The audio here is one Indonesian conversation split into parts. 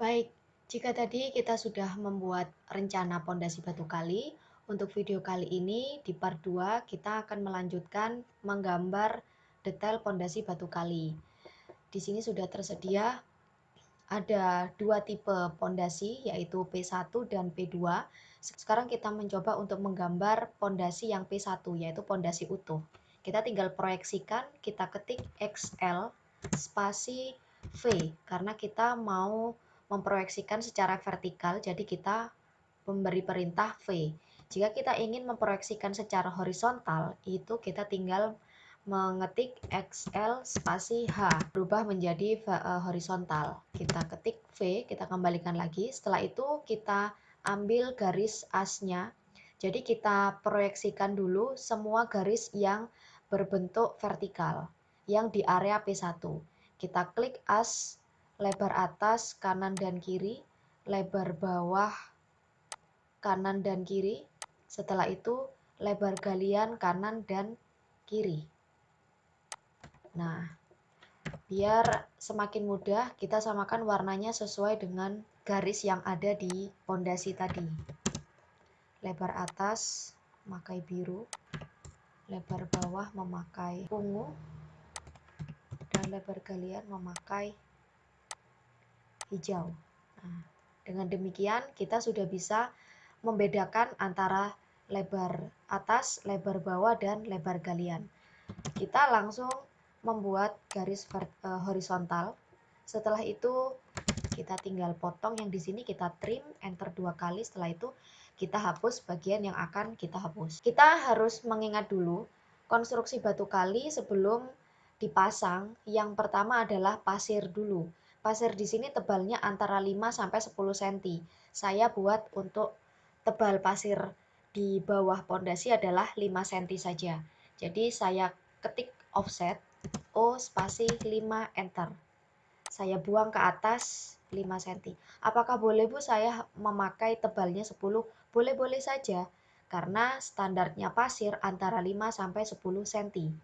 Baik, jika tadi kita sudah membuat rencana pondasi batu kali, untuk video kali ini di part 2 kita akan melanjutkan menggambar detail pondasi batu kali. Di sini sudah tersedia ada dua tipe pondasi yaitu P1 dan P2. Sekarang kita mencoba untuk menggambar pondasi yang P1 yaitu pondasi utuh. Kita tinggal proyeksikan, kita ketik XL spasi V karena kita mau memproyeksikan secara vertikal, jadi kita memberi perintah V. Jika kita ingin memproyeksikan secara horizontal, itu kita tinggal mengetik XL spasi H, berubah menjadi horizontal. Kita ketik V, kita kembalikan lagi. Setelah itu kita ambil garis asnya. Jadi kita proyeksikan dulu semua garis yang berbentuk vertikal, yang di area P1. Kita klik as, lebar atas, kanan dan kiri, lebar bawah, kanan dan kiri. Setelah itu lebar galian kanan dan kiri. Nah, biar semakin mudah, kita samakan warnanya sesuai dengan garis yang ada di pondasi tadi. Lebar atas memakai biru, lebar bawah memakai ungu, dan lebar galian memakai hijau. Nah, dengan demikian kita sudah bisa membedakan antara lebar atas, lebar bawah, dan lebar galian. Kita langsung membuat garis horizontal. Setelah itu kita tinggal potong, yang di sini kita trim, enter 2 kali. Setelah itu kita hapus bagian yang akan kita hapus. Kita harus mengingat dulu konstruksi batu kali sebelum dipasang. Yang pertama adalah pasir dulu. Pasir di sini tebalnya antara 5 sampai 10 cm. Saya buat untuk tebal pasir di bawah pondasi adalah 5 cm saja. Jadi saya ketik offset O spasi 5 enter. Saya buang ke atas 5 cm. Apakah boleh Bu saya memakai tebalnya 10? Boleh-boleh saja, karena standarnya pasir antara 5 sampai 10 cm.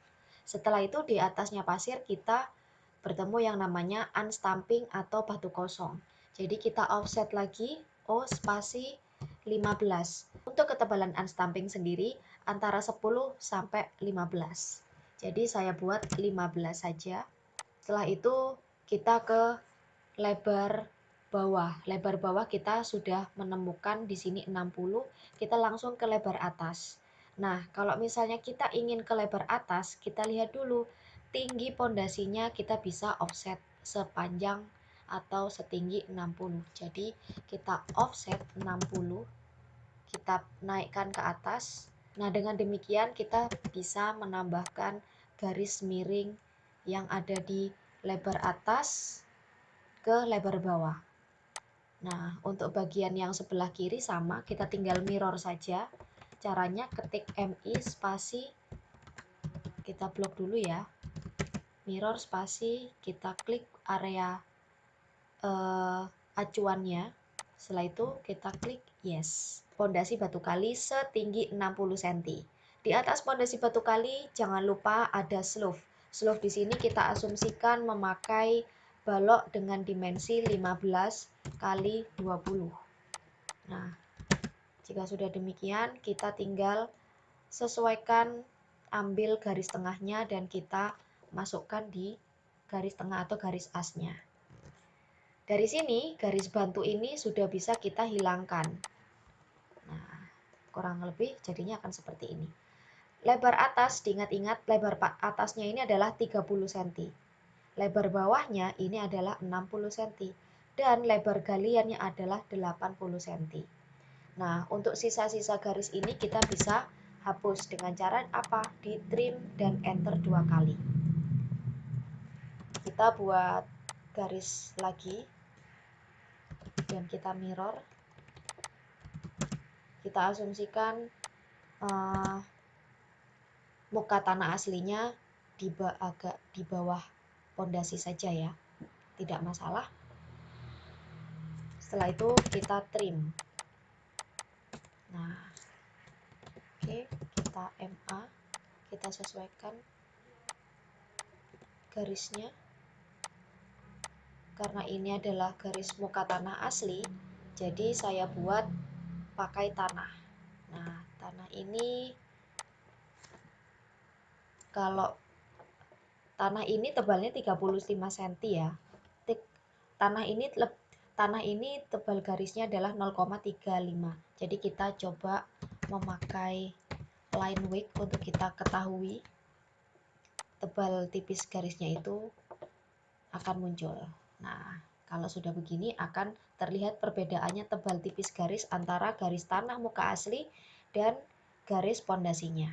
Setelah itu di atasnya pasir kita bertemu yang namanya unstamping atau batu kosong. Jadi kita offset lagi O spasi 15. Untuk ketebalan unstamping sendiri antara 10 sampai 15. Jadi saya buat 15 saja. Setelah itu kita ke lebar bawah. Lebar bawah kita sudah menemukan di sini 60, kita langsung ke lebar atas. Nah, kalau misalnya kita ingin ke lebar atas, kita lihat dulu tinggi pondasinya, kita bisa offset sepanjang atau setinggi 60. Jadi kita offset 60, kita naikkan ke atas. Nah, dengan demikian kita bisa menambahkan garis miring yang ada di lebar atas ke lebar bawah. Nah, untuk bagian yang sebelah kiri sama, kita tinggal mirror saja. Caranya ketik MI spasi, kita blok dulu ya. Mirror spasi, kita klik area acuannya. Setelah itu kita klik yes. Pondasi batu kali setinggi 60 cm. Di atas pondasi batu kali jangan lupa ada slope. Slope di sini kita asumsikan memakai balok dengan dimensi 15 kali 20. Nah, jika sudah demikian, kita tinggal sesuaikan, ambil garis tengahnya dan kita masukkan di garis tengah atau garis asnya. Dari sini, garis bantu ini sudah bisa kita hilangkan. Nah, kurang lebih jadinya akan seperti ini. Lebar atas, diingat-ingat lebar atasnya ini adalah 30 cm. Lebar bawahnya ini adalah 60 cm. Dan lebar galiannya adalah 80 cm. Nah, untuk sisa-sisa garis ini kita bisa hapus dengan cara apa? Di trim dan enter 2 kali. Kita buat garis lagi dan kita mirror. Kita asumsikan muka tanah aslinya agak di bawah pondasi saja ya, tidak masalah. Setelah itu kita trim. Nah, oke, kita MA, kita sesuaikan garisnya. karena ini adalah garis muka tanah asli, jadi saya buat pakai tanah. Nah, tanah ini, kalau tanah ini tebalnya 35 cm ya. Tanah ini tebal garisnya adalah 0,35. Jadi kita coba memakai line weight untuk kita ketahui tebal tipis garisnya itu akan muncul. Nah, kalau sudah begini akan terlihat perbedaannya tebal tipis garis antara garis tanah muka asli dan garis pondasinya.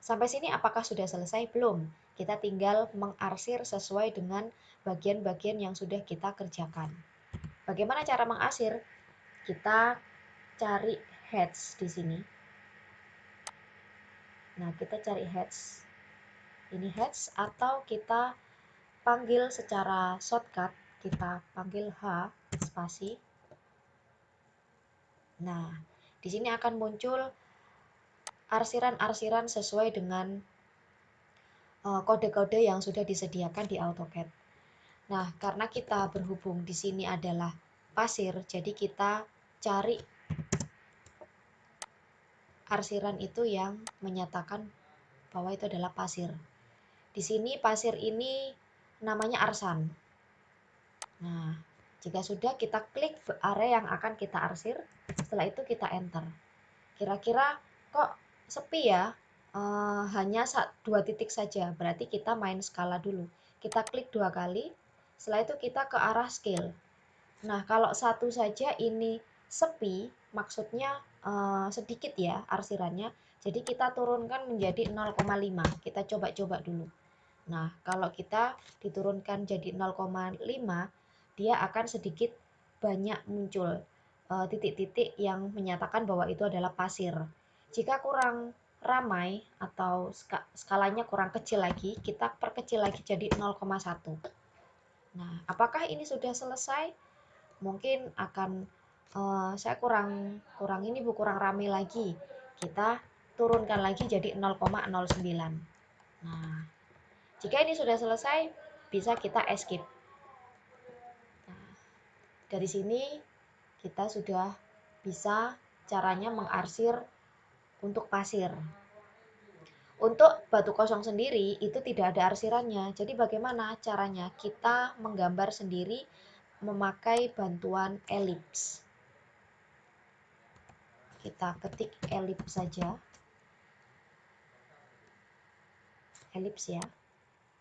Sampai sini apakah sudah selesai? Belum. Kita tinggal mengarsir sesuai dengan bagian-bagian yang sudah kita kerjakan. Bagaimana cara mengarsir? Kita cari heads di sini. Nah, kita cari heads. Ini heads, atau kita panggil secara shortcut, kita panggil H spasi. Nah, di sini akan muncul arsiran-arsiran sesuai dengan kode-kode yang sudah disediakan di AutoCAD. Nah, karena kita berhubung di sini adalah pasir, jadi kita cari arsiran itu yang menyatakan bahwa itu adalah pasir. Di sini pasir ini namanya arsan. Nah, jika sudah, kita klik area yang akan kita arsir. Setelah itu kita enter. Kira-kira kok sepi ya? Hanya 2 titik saja. Berarti kita main skala dulu. Kita klik 2 kali. Setelah itu kita ke arah scale. Nah, kalau satu saja ini sepi, maksudnya sedikit ya arsirannya. Jadi kita turunkan menjadi 0,5. Kita coba-coba dulu. Nah, kalau kita diturunkan jadi 0,5, dia akan sedikit banyak muncul titik-titik yang menyatakan bahwa itu adalah pasir. Jika kurang ramai atau skalanya kurang kecil lagi, kita perkecil lagi jadi 0,1. Nah, apakah ini sudah selesai? Mungkin akan saya kurang ramai lagi. Kita turunkan lagi jadi 0,09. Nah, jika ini sudah selesai, bisa kita escape. Nah, dari sini kita sudah bisa caranya mengarsir untuk pasir. Untuk batu kosong sendiri itu tidak ada arsirannya. Jadi bagaimana caranya? Kita menggambar sendiri memakai bantuan elips. Kita ketik elips saja. Elips ya.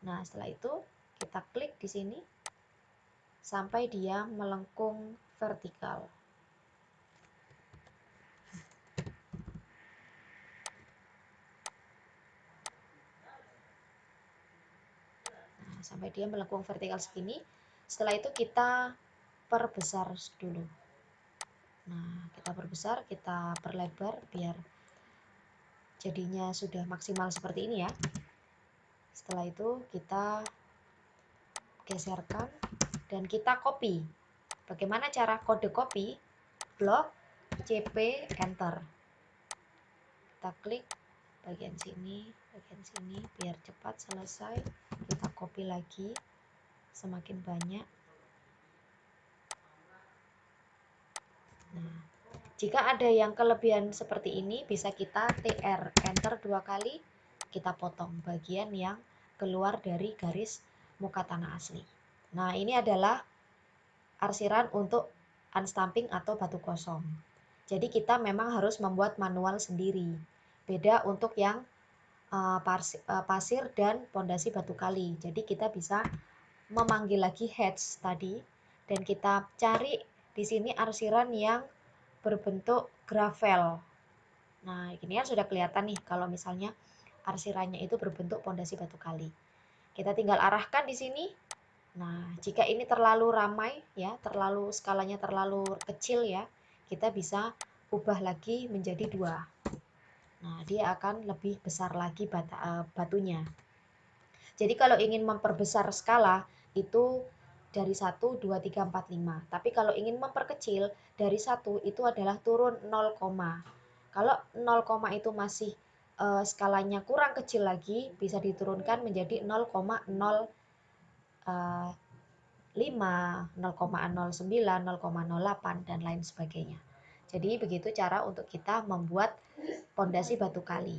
Nah, setelah itu kita klik di sini sampai dia melengkung vertikal. Nah, sampai dia melengkung vertikal segini. Setelah itu kita perbesar dulu. Nah, kita perbesar, kita perlebar biar jadinya sudah maksimal seperti ini ya. Setelah itu kita geserkan dan kita copy. Bagaimana cara kode copy? Blok, CP, enter. Kita klik bagian sini biar cepat selesai. Kita copy lagi semakin banyak. Nah, jika ada yang kelebihan seperti ini, bisa kita TR, enter 2 kali, kita potong bagian yang keluar dari garis muka tanah asli. Nah, ini adalah arsiran untuk unstamping atau batu kosong. Jadi kita memang harus membuat manual sendiri. Beda untuk yang pasir dan pondasi batu kali. Jadi kita bisa memanggil lagi heads tadi dan kita cari di sini arsiran yang berbentuk gravel. Nah, ini kan sudah kelihatan nih kalau misalnya arsirannya itu berbentuk pondasi batu kali. Kita tinggal arahkan di sini. Nah, jika ini terlalu ramai ya, skalanya terlalu kecil ya, kita bisa ubah lagi menjadi 2. Nah, dia akan lebih besar lagi batunya. Jadi kalau ingin memperbesar skala itu dari 1, 2, 3, 4, 5. Tapi kalau ingin memperkecil dari 1 itu adalah turun 0, kalau 0, itu masih skalanya kurang kecil lagi, bisa diturunkan menjadi 0,05 0,09, 0,08 dan lain sebagainya. Jadi begitu cara untuk kita membuat pondasi batu kali.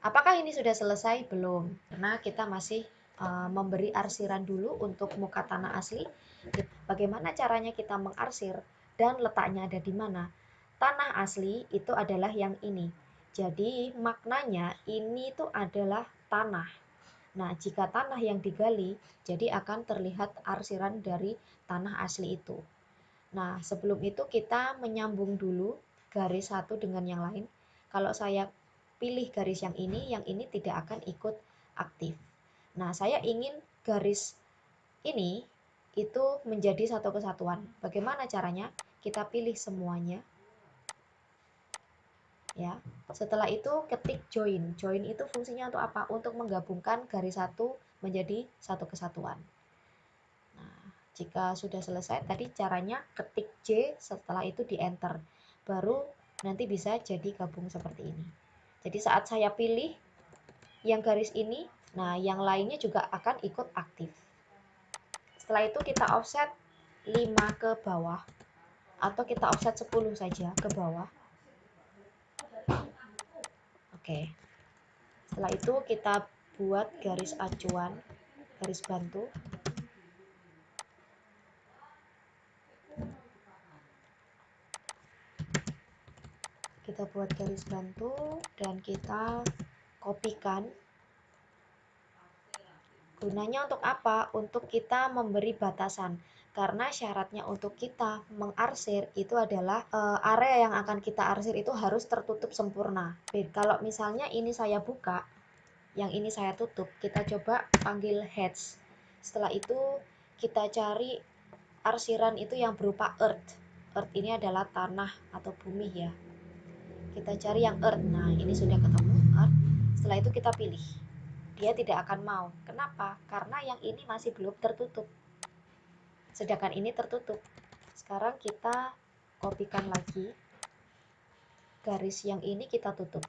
Apakah ini sudah selesai? Belum, karena kita masih memberi arsiran dulu untuk muka tanah asli. Bagaimana caranya kita mengarsir dan letaknya ada di mana? Tanah asli itu adalah yang ini. Jadi maknanya ini itu adalah tanah. Nah, jika tanah yang digali, jadi akan terlihat arsiran dari tanah asli itu. Nah, sebelum itu kita menyambung dulu garis satu dengan yang lain. Kalau saya pilih garis yang ini tidak akan ikut aktif. Nah, saya ingin garis ini itu menjadi satu kesatuan. Bagaimana caranya? Kita pilih semuanya. Ya. Setelah itu ketik join. Join itu fungsinya untuk apa? Untuk menggabungkan garis satu menjadi satu kesatuan. Nah, jika sudah selesai tadi caranya ketik J, setelah itu di enter. Baru nanti bisa jadi gabung seperti ini. Jadi saat saya pilih yang garis ini, nah yang lainnya juga akan ikut aktif. Setelah itu kita offset 5 ke bawah atau kita offset 10 saja ke bawah. Oke. Setelah itu kita buat garis acuan, garis bantu. Kita buat garis bantu dan kita kopikan. Gunanya untuk apa? Untuk kita memberi batasan. Karena syaratnya untuk kita mengarsir itu adalah area yang akan kita arsir itu harus tertutup sempurna. Kalau misalnya ini saya buka, yang ini saya tutup, kita coba panggil heads. Setelah itu kita cari arsiran itu yang berupa earth. Earth ini adalah tanah atau bumi ya. Kita cari yang earth. Nah, ini sudah ketemu earth. Setelah itu kita pilih. Dia tidak akan mau. Kenapa? Karena yang ini masih belum tertutup. Sedangkan ini tertutup. Sekarang kita kopikan lagi. Garis yang ini kita tutup.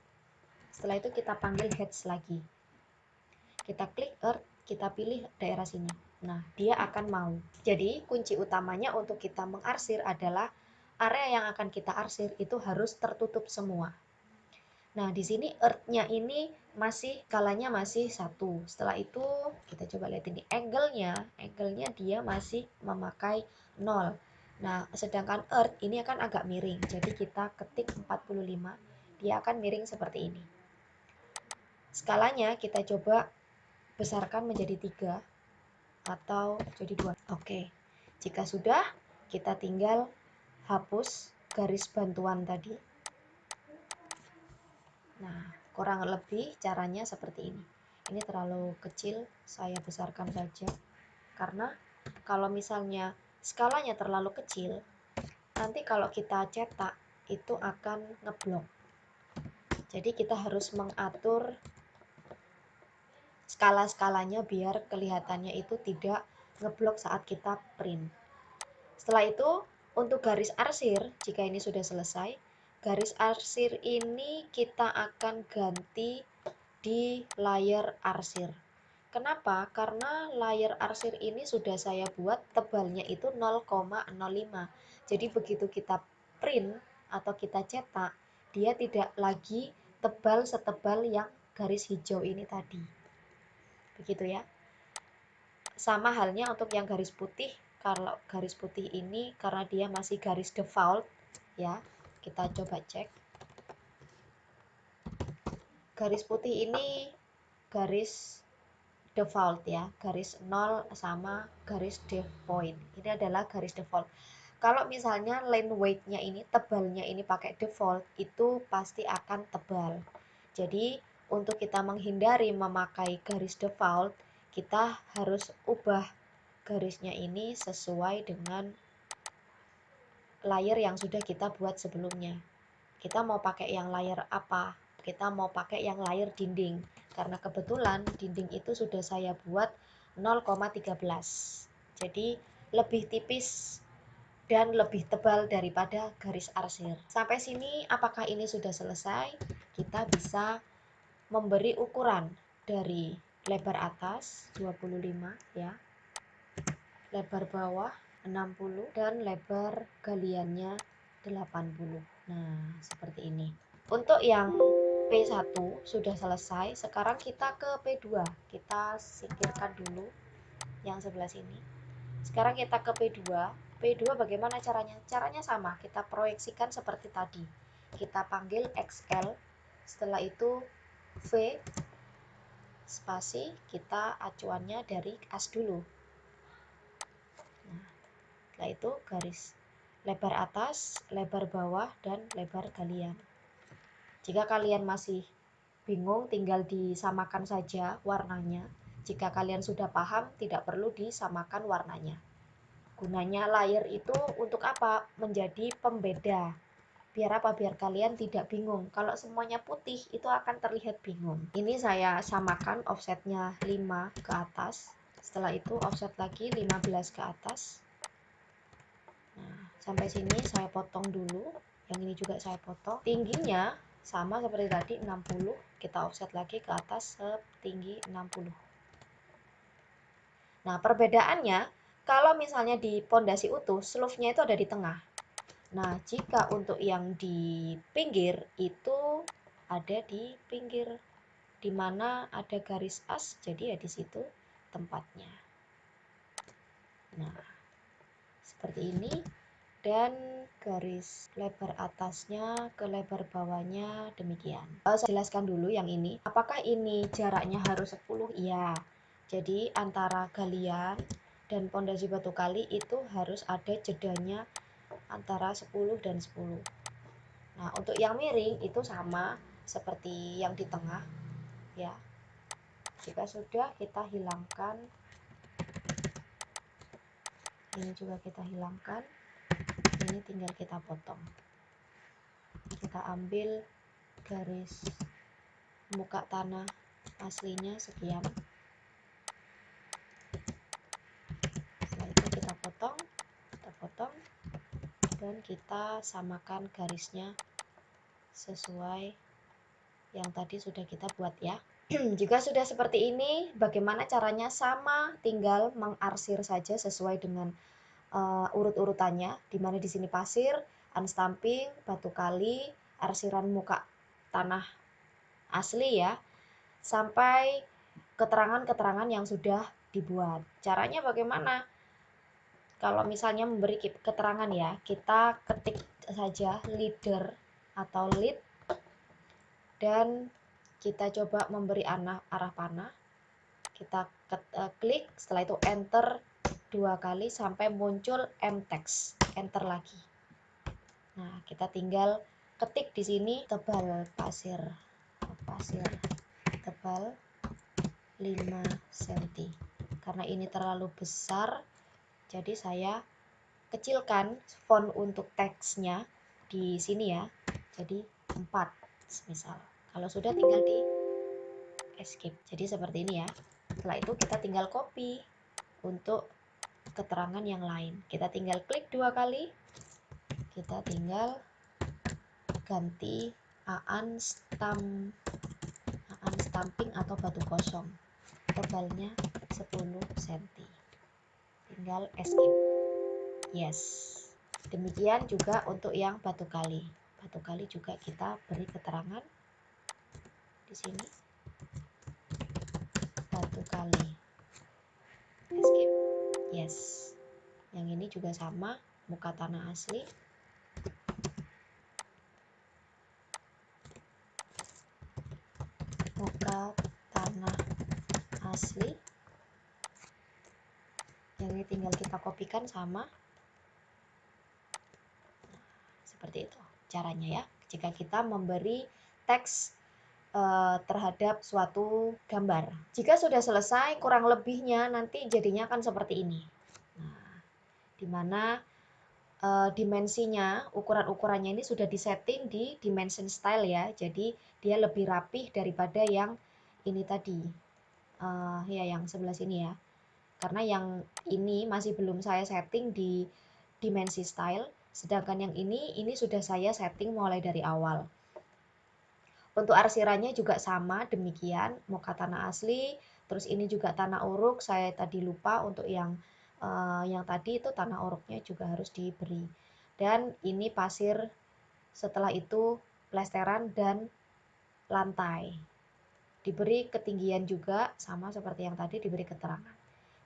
Setelah itu kita panggil heads lagi. Kita klik earth, kita pilih daerah sini. Nah, dia akan mau. Jadi, kunci utamanya untuk kita mengarsir adalah area yang akan kita arsir itu harus tertutup semua. Nah, di sini earth-nya ini masih skalanya masih 1. Setelah itu kita coba lihat ini angle-nya dia masih memakai 0. Nah, sedangkan earth ini akan agak miring. Jadi kita ketik 45, dia akan miring seperti ini. Skalanya kita coba besarkan menjadi 3 atau jadi 2. Oke. Jika sudah, kita tinggal hapus garis bantuan tadi. Nah, kurang lebih caranya seperti ini. Ini terlalu kecil, saya besarkan saja. Karena kalau misalnya skalanya terlalu kecil, nanti kalau kita cetak itu akan ngeblok. Jadi kita harus mengatur skala-skalanya biar kelihatannya itu tidak ngeblok saat kita print. Setelah itu, untuk garis arsir, jika ini sudah selesai, garis arsir ini kita akan ganti di layer arsir. Kenapa? Karena layer arsir ini sudah saya buat tebalnya itu 0,05. Jadi begitu kita print atau kita cetak, dia tidak lagi tebal setebal yang garis hijau ini tadi. Begitu ya. Sama halnya untuk yang garis putih. Kalau garis putih ini karena dia masih garis default ya, kita coba cek. Garis putih ini garis default ya, garis 0 sama garis def point. Ini adalah garis default. Kalau misalnya line weight-nya ini, tebalnya ini pakai default, itu pasti akan tebal. Jadi untuk kita menghindari memakai garis default, kita harus ubah garisnya ini sesuai dengan layer yang sudah kita buat sebelumnya. Kita mau pakai yang layer apa? Kita mau pakai yang layer dinding, karena kebetulan dinding itu sudah saya buat 0,13. Jadi lebih tipis dan lebih tebal daripada garis arsir. Sampai sini apakah ini sudah selesai? Kita bisa memberi ukuran dari lebar atas 25 ya. lebar bawah 60 dan lebar galiannya 80. Nah, seperti ini. Untuk yang P1 sudah selesai, sekarang kita ke P2. Kita singkirkan dulu yang sebelah sini. Sekarang kita ke P2. P2 bagaimana caranya? Caranya sama, kita proyeksikan seperti tadi. Kita panggil XL, setelah itu V spasi, kita acuannya dari as dulu. Nah, setelah itu garis lebar atas, lebar bawah, dan lebar galian. Jika kalian masih bingung, tinggal disamakan saja warnanya. Jika kalian sudah paham, tidak perlu disamakan warnanya. Gunanya layer itu untuk apa? Menjadi pembeda. Biar apa? Biar kalian tidak bingung. Kalau semuanya putih itu akan terlihat bingung. Ini saya samakan offsetnya 5 ke atas. Setelah itu offset lagi 15 ke atas. Nah, sampai sini saya potong dulu. Yang ini juga saya potong. Tingginya sama seperti tadi 60. Kita offset lagi ke atas setinggi 60. Nah, perbedaannya kalau misalnya di pondasi utuh, slope-nya itu ada di tengah. Nah, jika untuk yang di pinggir itu ada di pinggir, di mana ada garis as, jadi ya di situ tempatnya. Nah, seperti ini. Dan garis lebar atasnya ke lebar bawahnya demikian. Saya jelaskan dulu yang ini. Apakah ini jaraknya harus 10? Iya. Jadi antara galian dan pondasi batu kali itu harus ada jedanya antara 10 dan 10. Nah, untuk yang miring itu sama seperti yang di tengah ya. Jika sudah, kita hilangkan. Ini juga kita hilangkan. Ini tinggal kita potong. Kita ambil garis muka tanah aslinya sekian. Setelah itu kita potong, dan kita samakan garisnya sesuai yang tadi sudah kita buat ya. Jika sudah seperti ini, bagaimana caranya? Sama, tinggal mengarsir saja sesuai dengan urut-urutannya, dimana di sini pasir, unstamping, batu kali, arsiran muka tanah asli ya, sampai keterangan-keterangan yang sudah dibuat. Caranya bagaimana? Kalau misalnya memberi keterangan ya, kita ketik saja leader atau lead dan kita coba memberi arah panah. Kita klik, setelah itu enter 2 kali sampai muncul mtext, enter lagi. Nah, kita tinggal ketik di sini tebal pasir tebal 5 cm. Karena ini terlalu besar, jadi saya kecilkan font untuk teksnya di sini ya. Jadi 4 misal. Kalau sudah tinggal di escape. Jadi seperti ini ya. Setelah itu kita tinggal copy untuk keterangan yang lain. Kita tinggal klik 2 kali. Kita tinggal ganti aan stamping atau batu kosong. Tebalnya 10 cm. Tinggal escape. Yes. Demikian juga untuk yang batu kali. Batu kali juga kita beri keterangan di sini. Batu kali. Escape. Yes. Yang ini juga sama, muka tanah asli. Muka tanah asli. Yang ini tinggal kita kopikan sama. Seperti itu caranya ya. Jika kita memberi teks terhadap suatu gambar. Jika sudah selesai, kurang lebihnya nanti jadinya akan seperti ini. Nah, dimana dimensinya, ukuran-ukurannya ini sudah disetting di dimension style ya. Jadi dia lebih rapih daripada yang ini tadi. Ya yang sebelah sini ya. Karena yang ini masih belum saya setting di dimensi style. Sedangkan yang ini sudah saya setting mulai dari awal. Untuk arsirannya juga sama demikian, muka tanah asli. Terus ini juga tanah uruk, saya tadi lupa untuk yang yang tadi itu tanah oroknya juga harus diberi. Dan ini pasir, setelah itu plesteran dan lantai. Diberi ketinggian juga sama seperti yang tadi, diberi keterangan.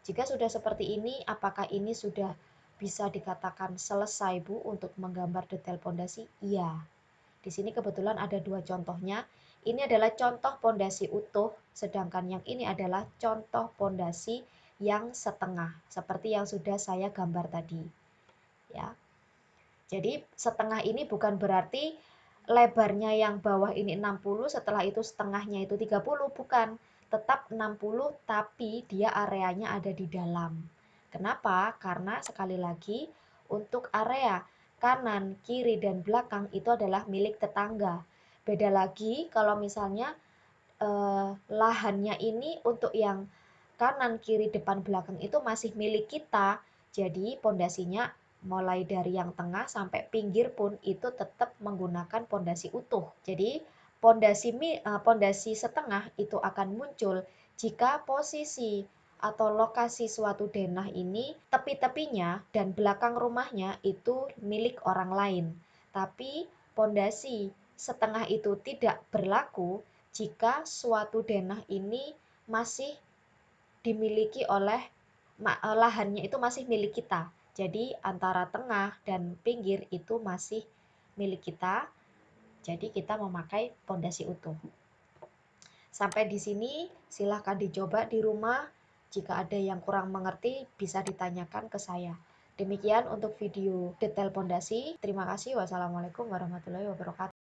Jika sudah seperti ini, apakah ini sudah bisa dikatakan selesai Bu untuk menggambar detail pondasi? Iya. Di sini kebetulan ada dua contohnya. Ini adalah contoh pondasi utuh, sedangkan yang ini adalah contoh pondasi yang setengah, seperti yang sudah saya gambar tadi. Ya. Jadi setengah ini bukan berarti lebarnya yang bawah ini 60, setelah itu setengahnya itu 30, bukan. Tetap 60 tapi dia areanya ada di dalam. Kenapa? Karena sekali lagi untuk area kanan, kiri, dan belakang itu adalah milik tetangga. Beda lagi kalau misalnya lahannya ini untuk yang kanan, kiri, depan, belakang itu masih milik kita. Jadi pondasinya mulai dari yang tengah sampai pinggir pun itu tetap menggunakan pondasi utuh. Jadi pondasi setengah itu akan muncul jika posisi atau lokasi suatu denah ini tepi-tepinya dan belakang rumahnya itu milik orang lain. Tapi pondasi setengah itu tidak berlaku jika suatu denah ini masih dimiliki oleh lahannya itu masih milik kita. Jadi antara tengah dan pinggir itu masih milik kita. Jadi kita memakai pondasi utuh. Sampai di sini silahkan dicoba di rumah. Jika ada yang kurang mengerti bisa ditanyakan ke saya. Demikian untuk video detail pondasi. Terima kasih. Wassalamualaikum warahmatullahi wabarakatuh.